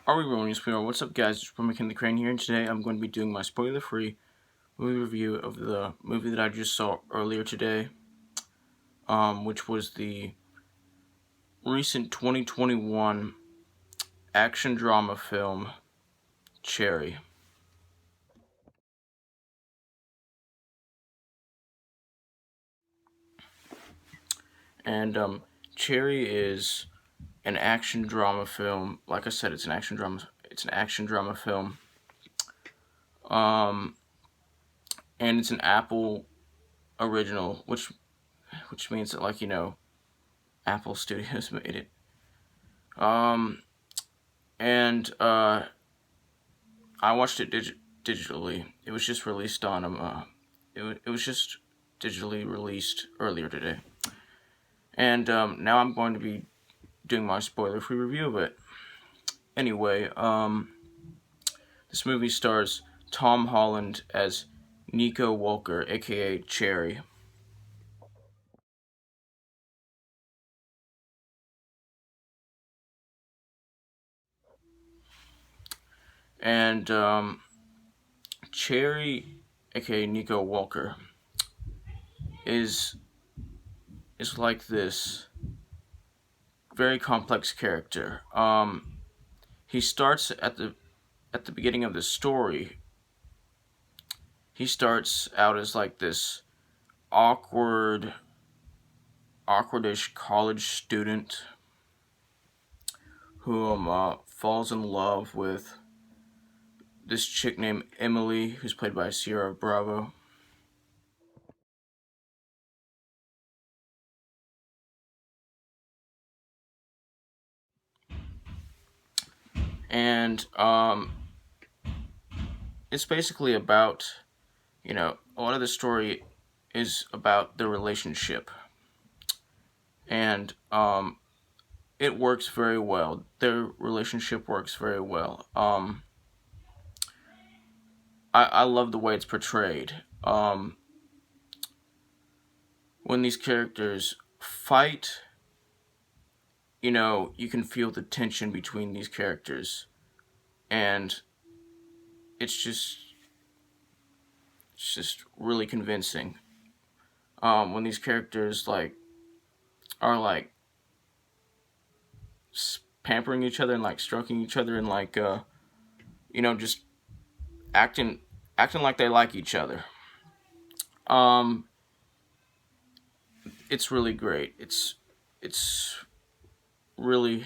Are we rolling spoiler? What's up, guys? It's McKinley Crain here, and today I'm going to be doing my spoiler-free movie review of the movie that I just saw earlier today, which was the recent 2021 action drama film Cherry. And Cherry is an action drama film. Like I said, it's an action drama. It's an action drama film. Um, and it's an Apple original, which means that, like, Apple Studios made it. Um, and I watched it digitally. It was just released on it was just digitally released earlier today, and now I'm going to be doing my spoiler-free review of it. Anyway, this movie stars Tom Holland as Nico Walker, aka Cherry. And Cherry, aka Nico Walker, is like this very complex character. He starts at the beginning of the story. He starts out as like this awkwardish college student who falls in love with this chick named Emily, who's played by Sierra Bravo. And it's basically about, a lot of the story is about the relationship. And it works very well. Their relationship works very well. I love the way it's portrayed. When these characters fight, you can feel the tension between these characters, and it's just really convincing. When these characters are pampering each other and stroking each other and just acting like they like each other. Um, it's really great. It's really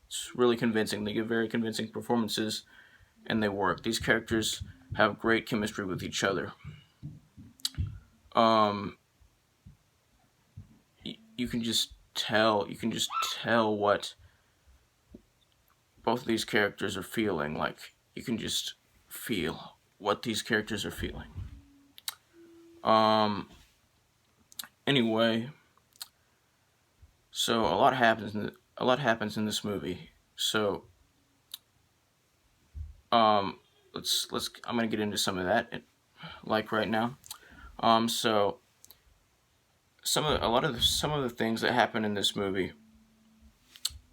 it's really convincing. They give very convincing performances, and they work. These characters have great chemistry with each other. Um, you can just tell. You can just tell what both of these characters are feeling. Like, you can just feel what these characters are feeling. Um. Anyway, so a lot happens in this movie. So let's I'm gonna get into some of that right now. So some of the things that happen in this movie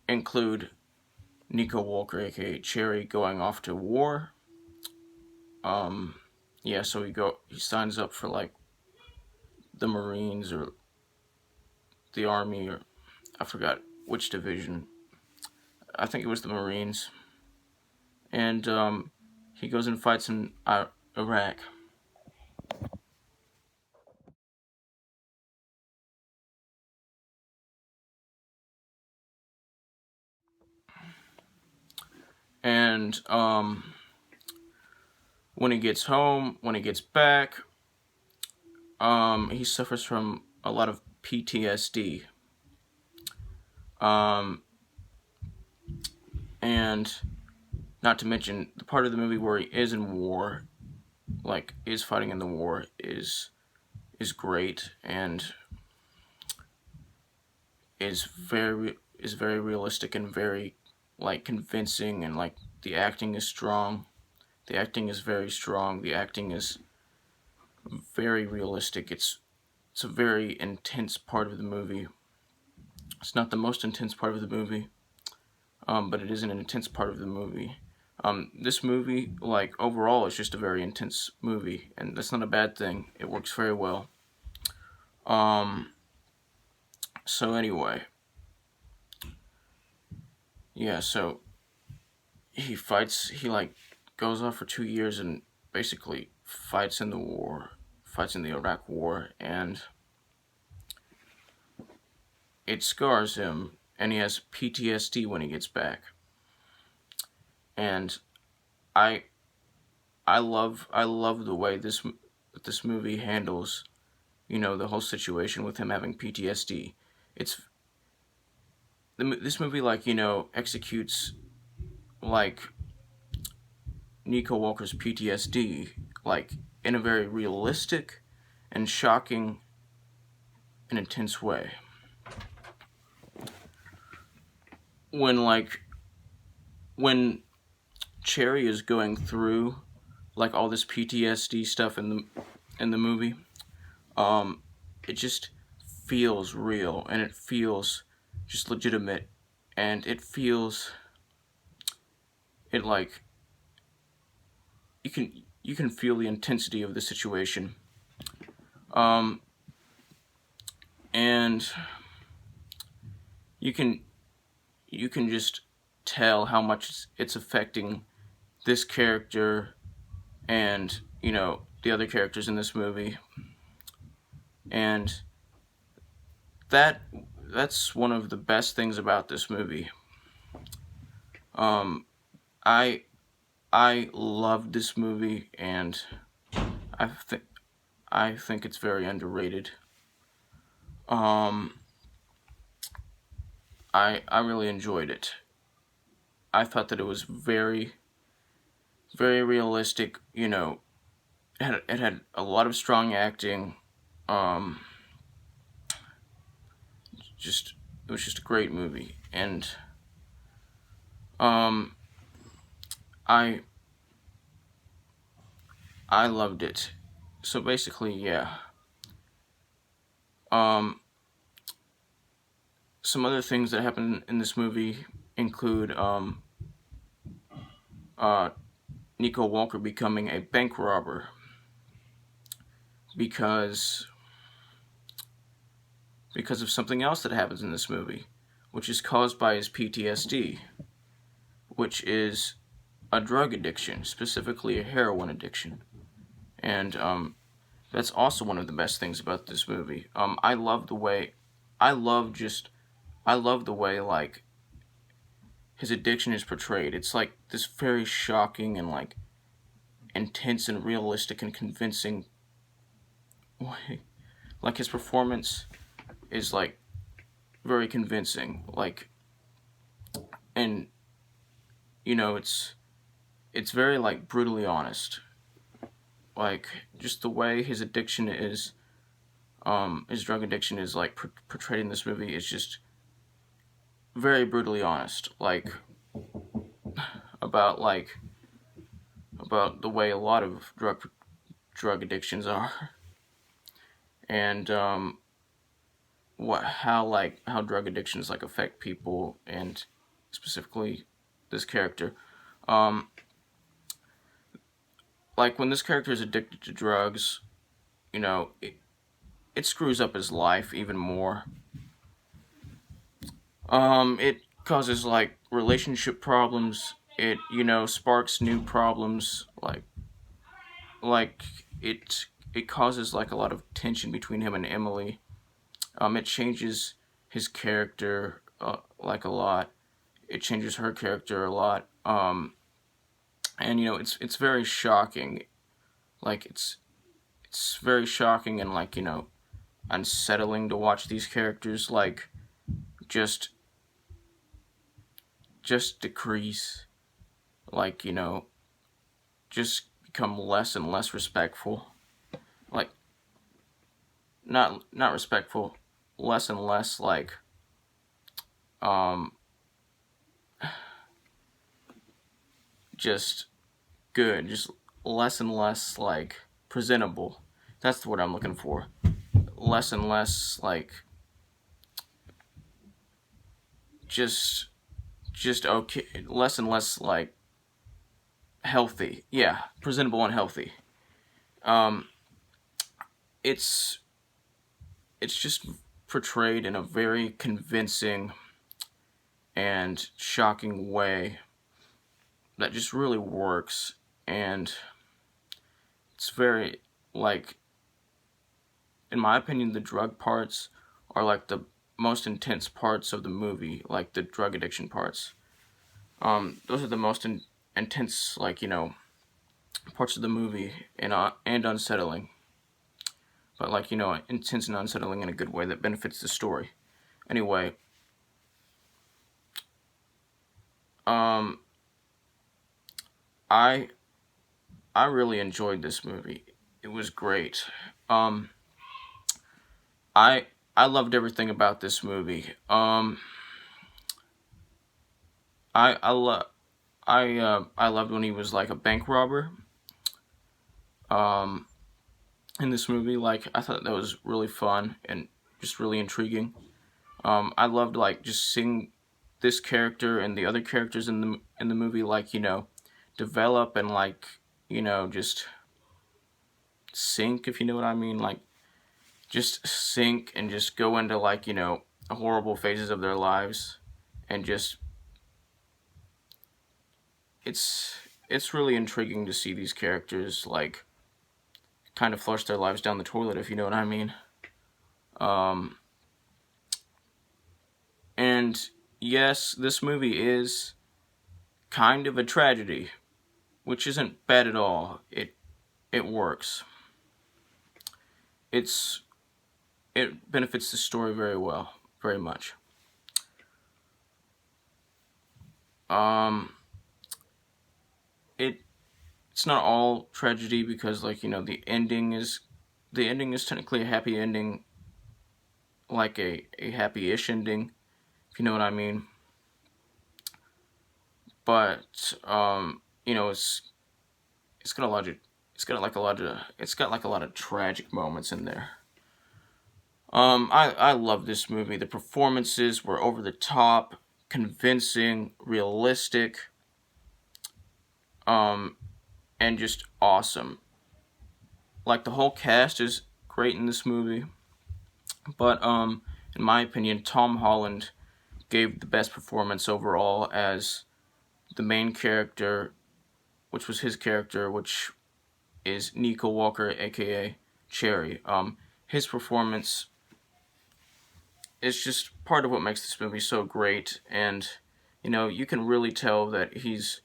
include Nico Walker, aka Cherry, going off to war. Um, yeah, so he signs up for the Marines or the Army, or I forgot which division. I think it was the Marines, and he goes and fights in Iraq. And when he gets home, when he gets back, he suffers from a lot of PTSD. Um, and not to mention the part of the movie where he is in war, is fighting in the war, is great, and is very realistic and very convincing, and the acting is strong. The acting is very strong. The acting is very realistic. It's a very intense part of the movie. It's not the most intense part of the movie, but it is an intense part of the movie. This movie, like, overall, is just a very intense movie, and that's not a bad thing. It works very well. Um, so anyway, yeah, so he, like, goes off for 2 years and basically fights in the Iraq War, and it scars him, and he has PTSD when he gets back. And I I love the way this movie handles, the whole situation with him having PTSD. It's this movie, like, executes, like, Nico Walker's PTSD, like, in a very realistic and shocking and intense way. When, like, when Cherry is going through, like, all this PTSD stuff in the movie, um, it just feels real, and it feels just legitimate, and it, like, you can feel the intensity of the situation, um, and you can just tell how much it's affecting this character and, the other characters in this movie, and that's one of the best things about this movie. Um, I I loved this movie, and I think I think it's very underrated. Um, I really enjoyed it. I thought that it was very very realistic. It had a lot of strong acting. Um, just it was just a great movie, and um, I I loved it. So basically, yeah. Um, some other things that happen in this movie include uh, Nico Walker becoming a bank robber because of something else that happens in this movie, which is caused by his PTSD, which is a drug addiction, specifically a heroin addiction. And that's also one of the best things about this movie. I love the way, I love just, I love the way, like, his addiction is portrayed. It's like this very shocking and, like, intense and realistic and convincing way. Like, his performance is, like, very convincing. Like, and it's very, like, brutally honest. Like, just the way his addiction is, his drug addiction is, like, portrayed in this movie is just very brutally honest. Like, about like about the way a lot of drug addictions are, and how drug addictions, like, affect people, and specifically this character. Um, like, when this character is addicted to drugs, it screws up his life even more. It causes, like, relationship problems. It sparks new problems. Like it causes, like, a lot of tension between him and Emily. It changes his character, like, a lot. It changes her character a lot. And it's very shocking. Like, it's very shocking and, like, unsettling to watch these characters, like, just decrease, like, just become less and less respectful, like, not respectful, less and less, like, um just good, just less and less, like, presentable. That's the word I'm looking for. Less and less, like, just okay, less and less, like, healthy. Yeah, presentable and healthy. Um, it's it's just portrayed in a very convincing and shocking way that just really works, and it's very, like, in my opinion, the drug parts are like the most intense parts of the movie, like the drug addiction parts. Those are the most intense, like, parts of the movie, and unsettling, but, like, intense and unsettling in a good way that benefits the story. Anyway, um, I I really enjoyed this movie. It was great. Um, I I loved everything about this movie. I love I loved when he was like a bank robber. Um, in this movie, like, I thought that was really fun and just really intriguing. I loved, like, just seeing this character and the other characters in the movie, like, develop and, like, just sink, if you know what I mean, like, just sink and just go into, like, horrible phases of their lives, and just it's it's really intriguing to see these characters, like, kind of flush their lives down the toilet, if you know what I mean. Um, and yes, this movie is kind of a tragedy, which isn't bad at all. It works. It's it benefits the story very well, very much. Um, it it's not all tragedy, because, like, the ending is technically a happy ending, like a happy-ish ending, if you know what I mean. But it's got a lot of it's got like a lot of tragic moments in there. I love this movie. The performances were over the top, convincing, realistic, um, and just awesome. Like, the whole cast is great in this movie, but in my opinion, Tom Holland gave the best performance overall as the main character, which was his character, which is Nico Walker, aka Cherry. His performance is just part of what makes this movie so great, and you can really tell that he's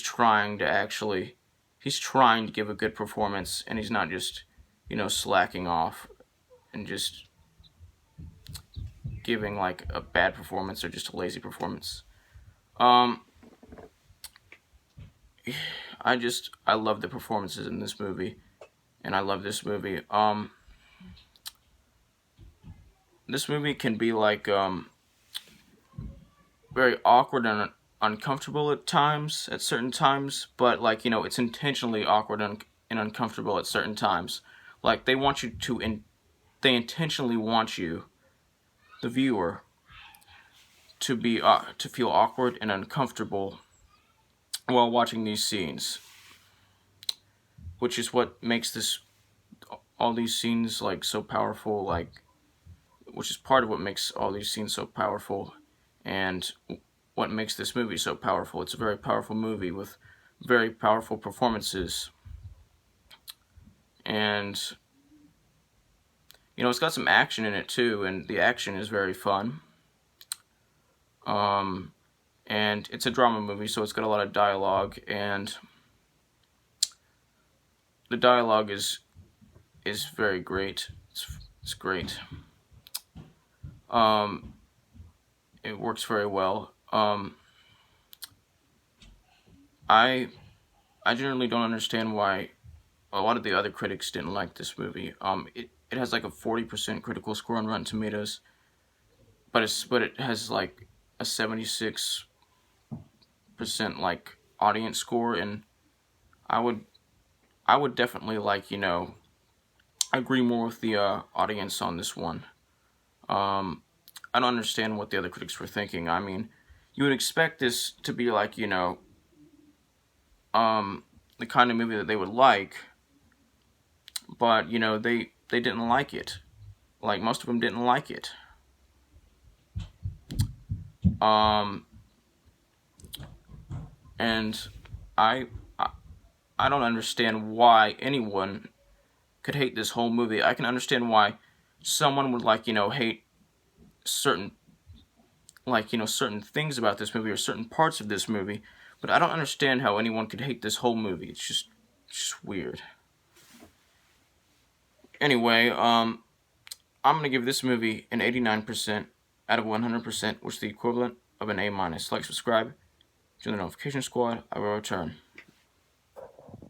trying to actually he's trying to give a good performance, and he's not just slacking off and just giving, like, a bad performance or just a lazy performance. Um, I love the performances in this movie, and I love this movie. This movie can be, like, very awkward and uncomfortable at times, at certain times, but, like, it's intentionally awkward and uncomfortable at certain times. Like, they intentionally want you, the viewer, to feel awkward and uncomfortable while watching these scenes, which is what makes this all these scenes, like, so powerful, like, which is part of what makes all these scenes so powerful, and what makes this movie so powerful. It's a very powerful movie with very powerful performances, and it's got some action in it too, and the action is very fun. Um, and it's a drama movie, so it's got a lot of dialogue, and the dialogue is very great. It's great. Um, it works very well. I I generally don't understand why a lot of the other critics didn't like this movie. It has like a 40% critical score on Rotten Tomatoes, but it has like a 76% like audience score, and I would I would definitely, like, agree more with the audience on this one. Um, I don't understand what the other critics were thinking. I mean, you would expect this to be like, the kind of movie that they would like, but you know they didn't like it. Like most of them didn't like it. Um, and I, I I don't understand why anyone could hate this whole movie. I can understand why someone would like hate certain certain things about this movie or certain parts of this movie, but I don't understand how anyone could hate this whole movie. It's just weird. Anyway, I'm gonna give this movie an 89% out of 100%, which is the equivalent of an A minus. Like, subscribe, join the notification squad. I will return.